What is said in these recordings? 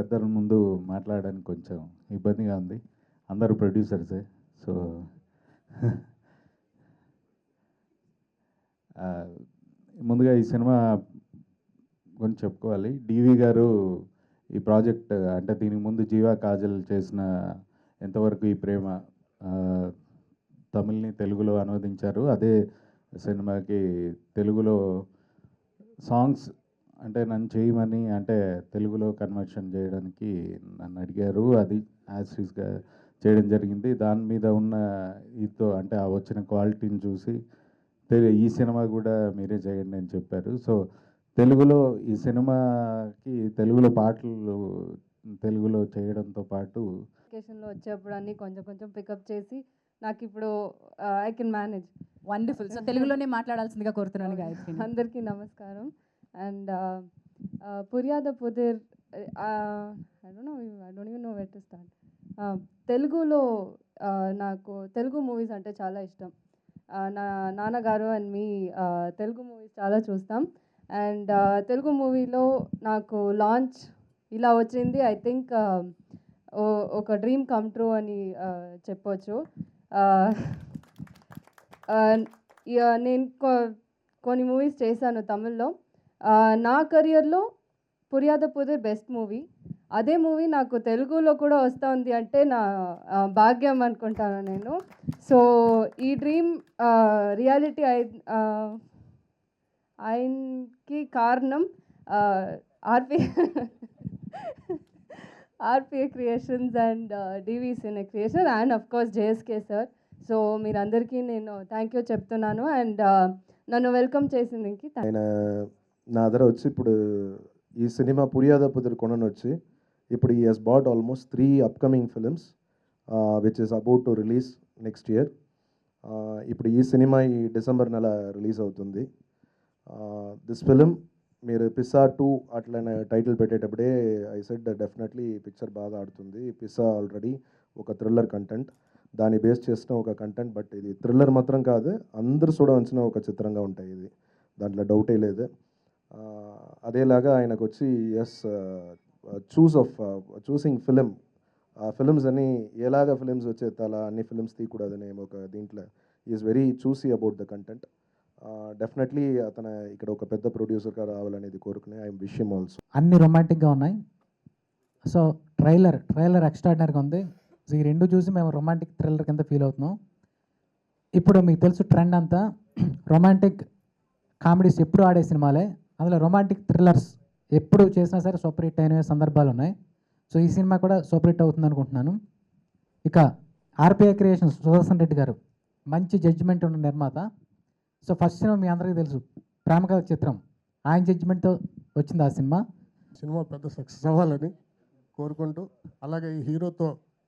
పెద్దల ముందు మాట్లాడడానికి కొంచెం ఇబ్బందిగా ఉంది. అందరూ ప్రొడ్యూసర్సే. సో ముందుగా ఈ సినిమా గురించి చెప్పుకోవాలి. డివి గారు ఈ ప్రాజెక్ట్ అంటే దీనికి ముందు జీవా కాజల్ చేసిన ఎంతవరకు ఈ ప్రేమ తమిళ్ని తెలుగులో అనువదించారు. అదే సినిమాకి తెలుగులో సాంగ్స్ అంటే నన్ను చేయమని అంటే తెలుగులో కన్వర్షన్ చేయడానికి నన్ను అడిగారు. అది యాజ్గా చేయడం జరిగింది. దాని మీద ఉన్న ఇతో అంటే ఆ వచ్చిన క్వాలిటీని చూసి ఈ సినిమా కూడా మీరే చేయండి అని చెప్పారు. సో తెలుగులో ఈ సినిమాకి తెలుగులో పాటలు తెలుగులో చేయడంతో పాటు లొకేషన్లో వచ్చేప్పుడు అన్నీ కొంచెం కొంచెం పికప్ చేసి నాకు ఇప్పుడు I can manage. Wonderful. So తెలుగులోనే మాట్లాడాల్సిందిగా కోరుతున్నాను గాయత్రి. అందరికీ నమస్కారం. అండ్ పుర్యాద పుదిర్ I don't even know where to start. తెలుగులో నాకు తెలుగు మూవీస్ అంటే చాలా ఇష్టం. నా నాన్నగారు అండ్ మీ తెలుగు మూవీస్ చాలా చూస్తాం. అండ్ తెలుగు మూవీలో నాకు లాంచ్ ఇలా వచ్చింది. ఐ థింక్ ఒక డ్రీమ్ కమ్ ట్రూ అని చెప్పొచ్చు. నేను కొన్ని మూవీస్ చేశాను తమిళ్లో. నా కెరియర్లో పుర్యాద పుదిర్ బెస్ట్ మూవీ. అదే మూవీ నాకు తెలుగులో కూడా వస్తుంది అంటే నా భాగ్యం అనుకుంటాను నేను. సో ఈ డ్రీమ్ రియాలిటీ ఆయనకి కారణం RPA creations and DV cine creation and of course JSK sir. So మీరందరికీ నేను థ్యాంక్ యూ చెప్తున్నాను. అండ్ నన్ను వెల్కమ్ చేసిందికి ఆయన నా దగ్గర వచ్చి ఇప్పుడు ఈ సినిమా పుర్యాద పుదిర్ కొనను వచ్చి ఇప్పుడు ఈ he's bought almost 3 upcoming films which is about to release next year. ఇప్పుడు ఈ సినిమా ఈ డిసెంబర్ నెల రిలీజ్ అవుతుంది. దిస్ ఫిలిం మీరు పిస్సా 2 అట్లనే టైటిల్ పెట్టేటప్పుడే ఐ సెడ్ డెఫినెట్లీ ఈ పిక్చర్ బాగా ఆడుతుంది. పిస్సా ఆల్రెడీ ఒక థ్రిల్లర్ కంటెంట్, దాన్ని బేస్ చేసిన ఒక కంటెంట్. బట్ ఇది థ్రిల్లర్ మాత్రం కాదు, అందరూ చూడవలసిన ఒక చిత్రంగా ఉంటాయి ఇది, దాంట్లో డౌటే లేదు. అదేలాగా ఆయనకు వచ్చి ఎస్ చూసింగ్ ఫిలిమ్స్ అని ఎలాగ ఫిలిమ్స్ వచ్చే అలా అన్ని ఫిలిమ్స్ తీయకూడదని ఒక దీంట్లో is very choosy about the content. Definitely అతను ఇక్కడ ఒక పెద్ద ప్రొడ్యూసర్గా రావాలనేది కోరుకునే ఐ విష్ హిమ్ ఆల్సో. అన్ని రొమాంటిక్గా ఉన్నాయి. సో ట్రైలర్ ఎక్స్ట్రాడినరీగా ఉంది. సో ఈ రెండు చూసి మేము రొమాంటిక్ థ్రిల్లర్ కింద ఫీల్ అవుతున్నాం. ఇప్పుడు మీకు తెలుసు ట్రెండ్ అంతా రొమాంటిక్ కామెడీస్ ఎప్పుడు ఆడే సినిమాలే, అందులో రొమాంటిక్ థ్రిల్లర్స్ ఎప్పుడు చేసినా సరే సూపర్ హిట్ అయిన సందర్భాలు ఉన్నాయి. సో ఈ సినిమా కూడా సూపర్ హిట్ అవుతుంది అనుకుంటున్నాను. ఇక ఆర్పిఐ క్రియేషన్స్ సుదర్శన్ రెడ్డి గారు మంచి జడ్జిమెంట్ ఉన్న నిర్మాత. సో ఫస్ట్ సినిమా మీ అందరికీ తెలుసు ప్రేమ కథ చిత్రం, ఆయన జడ్జిమెంట్తో వచ్చింది ఆ సినిమా. సినిమా పెద్ద సక్సెస్ అవ్వాలని కోరుకుంటూ, అలాగే ఈ హీరోతో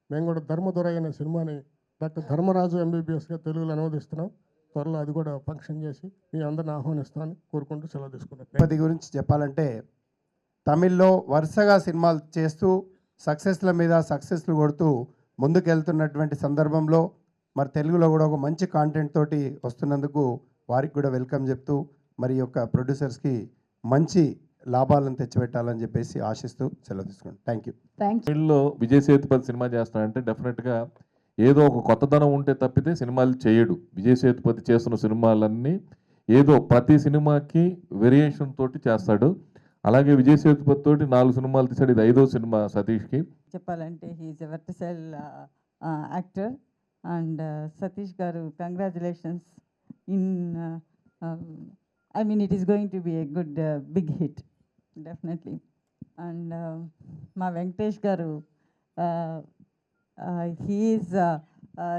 మేము కూడా ధర్మదొరై అనే సినిమాని డాక్టర్ ధర్మరాజు ఎంబీబీఎస్గా తెలుగులో అనువదిస్తున్నాం. త్వరలో అది కూడా ఫంక్షన్ చేసి మీ అందరిని ఆహ్వానిస్తామని కోరుకుంటూ సెలవు తీసుకున్నాం. తిరుపతి గురించి చెప్పాలంటే తమిళ్లో వరుసగా సినిమాలు చేస్తూ సక్సెస్ల మీద సక్సెస్లు కొడుతూ ముందుకెళ్తున్నటువంటి సందర్భంలో మరి తెలుగులో కూడా ఒక మంచి కాంటెంట్ తోటి వస్తున్నందుకు వారికి కూడా వెల్కమ్ చెప్తూ మరి యొక్క ప్రొడ్యూసర్స్కి మంచి లాభాలను తెచ్చిపెట్టాలని చెప్పేసి ఆశిస్తూ సెలవు తీసుకున్నాను. Thank you. తమిళ్లో విజయ్ సేతుపతి సినిమా చేస్తానంటే డెఫినెట్గా ఏదో ఒక కొత్తదనం ఉంటే తప్పితే సినిమాలు చేయడు. విజయ్ సేతుపతి చేస్తున్న సినిమాలన్నీ ఏదో ప్రతి సినిమాకి వేరియేషన్ తోటి చేస్తాడు. అలాగే విజయ్ సేతుపతి తోటి 4 సినిమాలు తీసాడు, ఇది 5వ సినిమా సతీష్కి. చెప్పాలంటే he's a versatile actor. And Satish garu congratulations in I mean it is going to be a good big hit definitely. And మా Venkatesh garu he's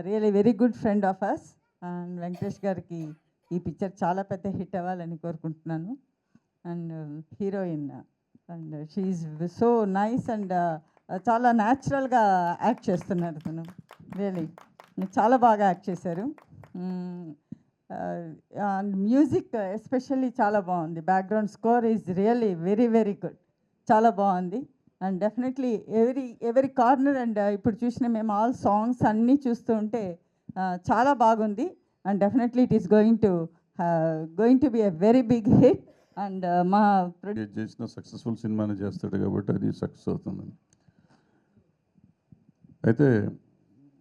really very good friend of us. And Venkatesh గారికి ఈ పిక్చర్ చాలా పెద్ద హిట్ అవ్వాలని కోరుకుంటున్నాను. And heroine and she's so nice and చాలా న్యాచురల్గా act చేస్తున్నారు తను. రియలీ చాలా బాగా యాక్ట్ చేశారు. అండ్ మ్యూజిక్ ఎస్పెషల్లీ చాలా బాగుంది. Background score is really very very good, చాలా బాగుంది. And definitely every corner and ఇప్పుడు చూసిన మేము ఆల్ సాంగ్స్ అన్నీ చూస్తూ ఉంటే చాలా బాగుంది. And definitely it is going to be a very big hit. And మా చేసిన సక్సెస్ఫుల్ సినిమాని చేస్తాడు కాబట్టి అది సక్సెస్ అవుతుందండి. అయితే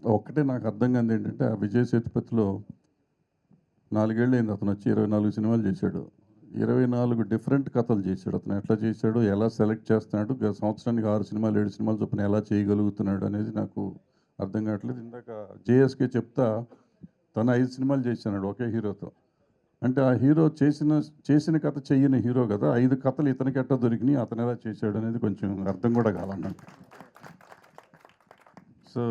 ఒక్కటే నాకు అర్థం కాదు ఏంటంటే ఆ విజయ్ సేతుపతిలో 4 ఏళ్ళు అయింది అతను వచ్చి 24 సినిమాలు చేశాడు. 24 డిఫరెంట్ కథలు చేశాడు. అతను ఎట్లా చేశాడు, ఎలా సెలెక్ట్ చేస్తున్నాడు, సంవత్సరానికి 6 సినిమాలు 7 సినిమాలు చొప్పున ఎలా చేయగలుగుతున్నాడు అనేది నాకు అర్థం కావట్లేదు. ఇందాక జేఎస్కే చెప్తా తను 5 సినిమాలు చేశాడు ఒకే హీరోతో. అంటే ఆ హీరో చేసిన కథ చెయ్యని హీరో కదా, 5 కథలు ఇతనికి ఎట్లా దొరికినాయి, అతను ఎలా చేశాడు అనేది కొంచెం అర్థం కూడా కావాలన్నాను. సో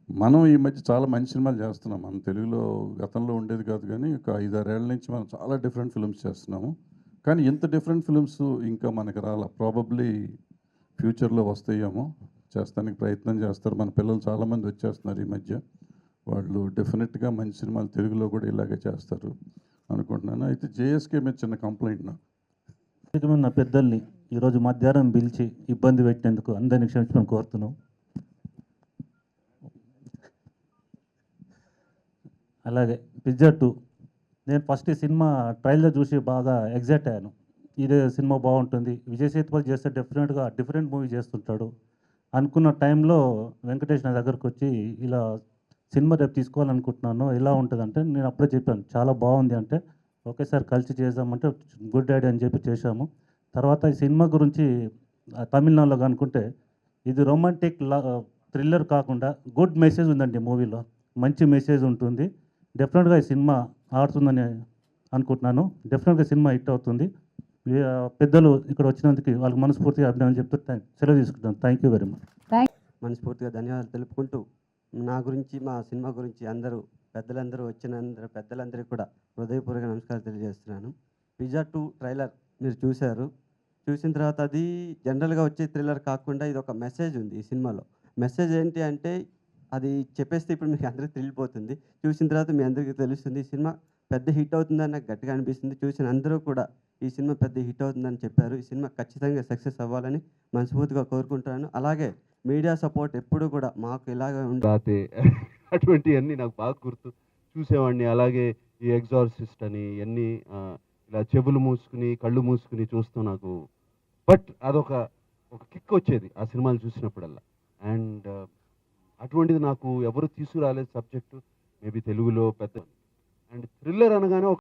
మనం ఈ మధ్య చాలా మంచి సినిమాలు చేస్తున్నాం. మన తెలుగులో గతంలో ఉండేది కాదు, కానీ ఒక 5-6 ఏళ్ళ నుంచి మనం చాలా డిఫరెంట్ ఫిల్మ్స్ చేస్తున్నాము. కానీ ఇంత డిఫరెంట్ ఫిల్మ్స్ ఇంకా మనకి రాల. ప్రాబబ్లీ ఫ్యూచర్లో వస్తాయేమో, చేస్తానికి ప్రయత్నం చేస్తారు. మన పిల్లలు చాలామంది వచ్చేస్తున్నారు ఈ మధ్య. వాళ్ళు డెఫినెట్గా మంచి సినిమాలు తెలుగులో కూడా ఇలాగే చేస్తారు అనుకుంటున్నాను. అయితే జేఎస్కే మీద చిన్న కంప్లైంట్ నాకు. నా పెద్దల్ని ఈరోజు మధ్యాహ్నం పిలిచి ఇబ్బంది పెట్టినందుకు అందరినీ క్షమించమని కోరుతున్నాం. అలాగే పిజ్జా 2 నేను ఫస్ట్ ఈ సినిమా ట్రైలర్ చూసి బాగా ఎగ్జైట్ అయ్యాను. ఇదే సినిమా బాగుంటుంది, విజయ్ సేతుపతి చేస్తే డెఫినెట్గా డిఫరెంట్ మూవీ చేస్తుంటాడు అనుకున్న టైంలో వెంకటేష్ నా దగ్గరకు వచ్చి ఇలా సినిమా రేపు తీసుకోవాలనుకుంటున్నాను, ఎలా ఉంటుందంటే నేను అప్పుడే చెప్పాను చాలా బాగుంది అంటే, ఒకేసారి కలిసి చేద్దామంటే గుడ్ ఐడియా అని చెప్పి చేశాము. తర్వాత ఈ సినిమా గురించి తమిళనాడులో అనుకుంటే ఇది రొమాంటిక్ థ్రిల్లర్ కాకుండా గుడ్ మెసేజ్ ఉందండి మూవీలో, మంచి మెసేజ్ ఉంటుంది. డెఫినెట్గా ఈ సినిమా ఆడుతుందని అనుకుంటున్నాను. డెఫినెట్గా సినిమా హిట్ అవుతుంది. పెద్దలు ఇక్కడ వచ్చినందుకు వాళ్ళకి మనస్ఫూర్తిగా అభినందనలు చెప్తూ సెలవు తీసుకుంటాను. Thank you very much. మనస్ఫూర్తిగా ధన్యవాదాలు తెలుపుకుంటూ, నా గురించి మా సినిమా గురించి పెద్దలందరూ పెద్దలందరికీ కూడా హృదయపూర్వక నమస్కారాలు తెలియజేస్తున్నాను. పిజ్జా 2 ట్రైలర్ మీరు చూశారు. చూసిన తర్వాత అది జనరల్గా వచ్చే థ్రిల్లర్ కాకుండా ఇది ఒక మెసేజ్ ఉంది ఈ సినిమాలో. మెసేజ్ ఏంటి అంటే, అది చెప్పేస్తే ఇప్పుడు మీకు అందరికీ తెలిసిపోతుంది. చూసిన తర్వాత మీ అందరికీ తెలుస్తుంది. ఈ సినిమా పెద్ద హిట్ అవుతుందని నాకు గట్టిగా అనిపిస్తుంది. చూసిన అందరూ కూడా ఈ సినిమా పెద్ద హిట్ అవుతుందని చెప్పారు. ఈ సినిమా ఖచ్చితంగా సక్సెస్ అవ్వాలని మనస్ఫూర్తిగా కోరుకుంటున్నాను. అలాగే మీడియా సపోర్ట్ ఎప్పుడు కూడా మాకు ఇలాగే ఉండాలి. అటువంటివన్నీ నాకు బాగా గుర్తు చూసేవాడిని. అలాగే ఈ ఎగ్జార్సిస్ట్ అని ఇవన్నీ ఇలా చెవులు మూసుకుని కళ్ళు మూసుకుని చూస్తూ నాకు అదొక కిక్ వచ్చేది ఆ సినిమాలు చూసినప్పుడల్లా. అండ్ అటువంటిది నాకు ఎవరు తీసుకురాలేదు సబ్జెక్టు, మేబీ తెలుగులో పెద్ద. అండ్ థ్రిల్లర్ అనగానే